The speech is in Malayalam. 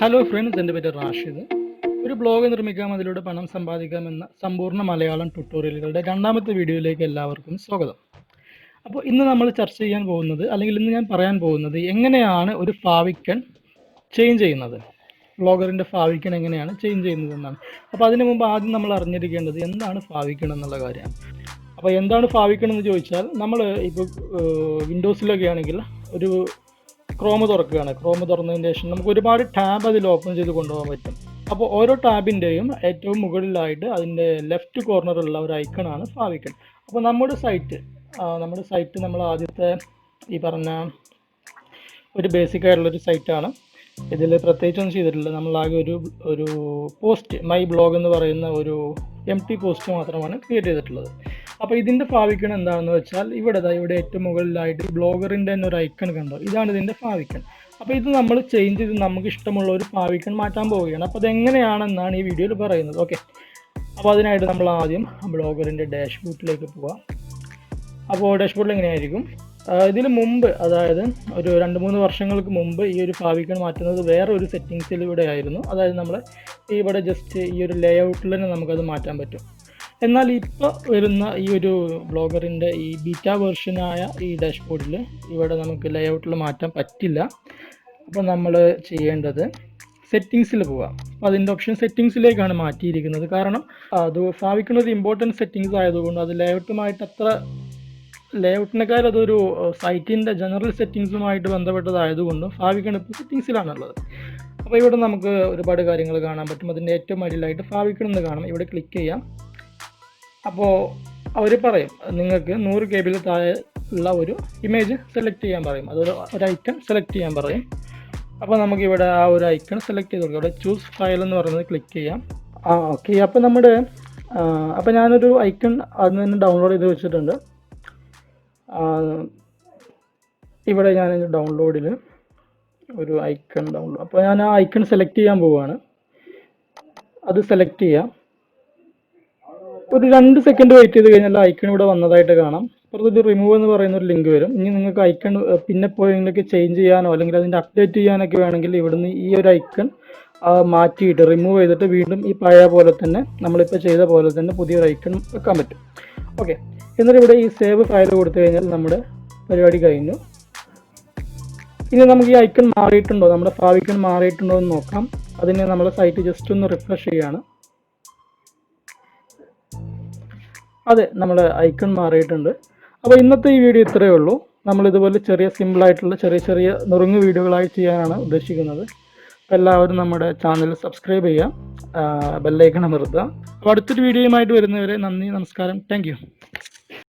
ഹലോ ഫ്രണ്ട്സ്, എൻ്റെ പേര് റാഷിദ്. ഒരു ബ്ലോഗ് നിർമ്മിക്കാം, അതിലൂടെ പണം സമ്പാദിക്കാം എന്ന സമ്പൂർണ്ണ മലയാളം ട്യൂട്ടോറിയലുകളുടെ രണ്ടാമത്തെ വീഡിയോയിലേക്ക് എല്ലാവർക്കും സ്വാഗതം. അപ്പോൾ ഇന്ന് നമ്മൾ ചർച്ച ചെയ്യാൻ പോകുന്നത്, അല്ലെങ്കിൽ ഇന്ന് ഞാൻ പറയാൻ പോകുന്നത്, എങ്ങനെയാണ് ഒരു ഫാവിക്കൺ ചേഞ്ച് ചെയ്യുന്നത്, ബ്ലോഗറിൻ്റെ ഫാവിക്കൺ എങ്ങനെയാണ് ചേഞ്ച് ചെയ്യുന്നത് എന്നാണ്. അപ്പോൾ അതിന് മുമ്പ് ആദ്യം നമ്മൾ അറിഞ്ഞിരിക്കേണ്ടത് എന്താണ് ഫാവിക്കൺ എന്നുള്ള കാര്യമാണ്. അപ്പോൾ എന്താണ് ഫാവിക്കൺ എന്ന് ചോദിച്ചാൽ, നമ്മൾ ഇപ്പോൾ വിൻഡോസിലൊക്കെ ആണെങ്കിൽ ഒരു ക്രോം തുറക്കുകയാണ്. ക്രോം തുറന്നതിന് ശേഷം നമുക്ക് ഒരുപാട് ടാബ് അതിൽ ഓപ്പൺ ചെയ്ത് കൊണ്ടുപോകാൻ പറ്റും. അപ്പോൾ ഓരോ ടാബിൻ്റെയും ഏറ്റവും മുകളിലായിട്ട് അതിൻ്റെ ലെഫ്റ്റ് കോർണറുള്ള ഒരു ഐക്കണാണ് ഫാവിക്കൺ. അപ്പോൾ നമ്മുടെ സൈറ്റ് നമ്മൾ ആദ്യത്തെ ഈ പറഞ്ഞ ഒരു ബേസിക് ആയിട്ടുള്ളൊരു സൈറ്റാണ്. ഇതിൽ പ്രത്യേകിച്ചൊന്നും ചെയ്തിട്ടില്ല. നമ്മളാകെ ഒരു പോസ്റ്റ്, മൈ ബ്ലോഗ് എന്ന് പറയുന്ന ഒരു എംപ്റ്റി പോസ്റ്റ് മാത്രമാണ് ക്രിയേറ്റ് ചെയ്തിട്ടുള്ളത്. അപ്പോൾ ഇതിൻ്റെ ഫാവിക്കൺ എന്താണെന്ന് വെച്ചാൽ, ഇവിടെ ഏറ്റവും മുകളിലായിട്ട് ഈ ബ്ലോഗറിൻ്റെ തന്നെ ഒരു ഐക്കൺ കണ്ടോ, ഇതാണ് ഇതിൻ്റെ ഫാവിക്കൺ. അപ്പോൾ ഇത് നമ്മൾ ചേഞ്ച് ചെയ്ത് നമുക്ക് ഇഷ്ടമുള്ള ഒരു ഫാവിക്കൺ മാറ്റാൻ പോവുകയാണ്. അപ്പോൾ അതെങ്ങനെയാണെന്നാണ് ഈ വീഡിയോയിൽ പറയുന്നത്. ഓക്കെ, അപ്പോൾ അതിനായിട്ട് നമ്മൾ ആദ്യം ബ്ലോഗറിൻ്റെ ഡാഷ്ബോർഡിലേക്ക് പോകാം. അപ്പോൾ ഡാഷ്ബോർഡിൽ എങ്ങനെയായിരിക്കും, ഇതിന് മുമ്പ്, അതായത് ഒരു 2-3 വർഷങ്ങൾക്ക് മുമ്പ് ഈ ഒരു ഫാവിക്കൺ മാറ്റുന്നത് വേറെ ഒരു സെറ്റിങ്സിലൂടെ ആയിരുന്നു. അതായത് നമ്മൾ ഇവിടെ ജസ്റ്റ് ഈ ഒരു ലേഔട്ടിൽ തന്നെ നമുക്കത് മാറ്റാൻ പറ്റും. എന്നാൽ ഇപ്പോൾ വരുന്ന ഈ ഒരു ബ്ലോഗറിൻ്റെ ഈ ബീറ്റ വേർഷനായ ഈ ഡാഷ്ബോർഡിൽ ഇവിടെ നമുക്ക് ലേഔട്ടിൽ മാറ്റാൻ പറ്റില്ല. അപ്പോൾ നമ്മൾ ചെയ്യേണ്ടത് സെറ്റിങ്സിൽ പോകാം. അപ്പോൾ അതിൻ്റെ ഓപ്ഷൻ സെറ്റിങ്സിലേക്കാണ് മാറ്റിയിരിക്കുന്നത്. കാരണം അത് ഫാവിക്കൺ ഒരു ഇമ്പോർട്ടൻറ്റ് സെറ്റിങ്സ് ആയതുകൊണ്ട് അത് ലേഔട്ടിനേക്കാൾ അതൊരു സൈറ്റിൻ്റെ ജനറൽ സെറ്റിങ്സുമായിട്ട് ബന്ധപ്പെട്ടതായതുകൊണ്ടും ഫാവിക്കൺ ഇപ്പോൾ സെറ്റിങ്സിലാണുള്ളത്. അപ്പോൾ ഇവിടെ നമുക്ക് ഒരുപാട് കാര്യങ്ങൾ കാണാൻ പറ്റും. അതിൻ്റെ ഏറ്റവും അടിയിലായിട്ട് ഫാവിക്കൺ എന്ന് കാണാം. ഇവിടെ ക്ലിക്ക് ചെയ്യാം. അപ്പോൾ അവർ പറയും നിങ്ങൾക്ക് 100 KB താഴെ ഉള്ള ഒരു ഇമേജ് സെലക്ട് ചെയ്യാൻ പറയും, ഒരു ഐക്കൺ സെലക്ട് ചെയ്യാൻ പറയും. അപ്പോൾ നമുക്കിവിടെ ആ ഒരു ഐക്കൺ സെലക്ട് ചെയ്ത് കൊടുക്കാം. ഇവിടെ ചൂസ് ഫയൽ എന്ന് പറയുന്നത് ക്ലിക്ക് ചെയ്യാം. ഓക്കെ, അപ്പോൾ ഞാനൊരു ഐക്കൺ അതിൽ നിന്ന് ഡൗൺലോഡ് ചെയ്ത് വെച്ചിട്ടുണ്ട്. ഇവിടെ ഞാൻ ഡൗൺലോഡിൽ ഒരു ഐക്കൺ അപ്പോൾ ഞാൻ ആ ഐക്കൺ സെലക്ട് ചെയ്യാൻ പോവുകയാണ്. അത് സെലക്ട് ചെയ്യാം. ഒരു 2 സെക്കൻഡ് വെയിറ്റ് ചെയ്ത് കഴിഞ്ഞാൽ ഐക്കൺ ഇവിടെ വന്നതായിട്ട് കാണാം. അപ്പുറത്തൊരു റിമൂവ് എന്ന് പറയുന്ന ഒരു ലിങ്ക് വരും. ഇനി നിങ്ങൾക്ക് ഐക്കൺ പിന്നെ പോയെങ്കിലൊക്കെ ചേഞ്ച് ചെയ്യാനോ അല്ലെങ്കിൽ അതിൻ്റെ അപ്ഡേറ്റ് ചെയ്യാനൊക്കെ വേണമെങ്കിൽ ഇവിടുന്ന് ഈ ഒരു ഐക്കൺ മാറ്റിയിട്ട് റിമൂവ് ചെയ്തിട്ട് വീണ്ടും ഈ പഴയ പോലെ തന്നെ, നമ്മളിപ്പോൾ ചെയ്ത പോലെ തന്നെ പുതിയൊരു ഐക്കൺ വെക്കാൻ പറ്റും. ഓക്കെ, എന്നിട്ട് ഇവിടെ ഈ സേവ് ഫയൽ കൊടുത്തു കഴിഞ്ഞാൽ നമ്മുടെ പരിപാടി കഴിഞ്ഞു. ഇനി നമുക്ക് ഈ ഐക്കൺ മാറിയിട്ടുണ്ടോ, നമ്മുടെ ഫാവിക്കൺ മാറിയിട്ടുണ്ടോ എന്ന് നോക്കാം. അതിന് നമ്മുടെ സൈറ്റ് ജസ്റ്റ് ഒന്ന് റിഫ്രഷ് ചെയ്യാണ്. അതെ, നമ്മുടെ ഐക്കൺ മാറിയിട്ടുണ്ട്. അപ്പോൾ ഇന്നത്തെ ഈ വീഡിയോ ഇത്രയേ ഉള്ളൂ. നമ്മളിതുപോലെ സിമ്പിളായിട്ടുള്ള ചെറിയ നുറുങ്ങ് വീഡിയോകളായി ചെയ്യാനാണ് ഉദ്ദേശിക്കുന്നത്. അപ്പോൾ എല്ലാവരും നമ്മുടെ ചാനൽ സബ്സ്ക്രൈബ് ചെയ്യുക, ബെല്ലൈക്കൺ അമർത്തുക. അപ്പോൾ അടുത്തൊരു വീഡിയോയുമായിട്ട് വരുന്നവരെ നന്ദി, നമസ്കാരം, താങ്ക് യു.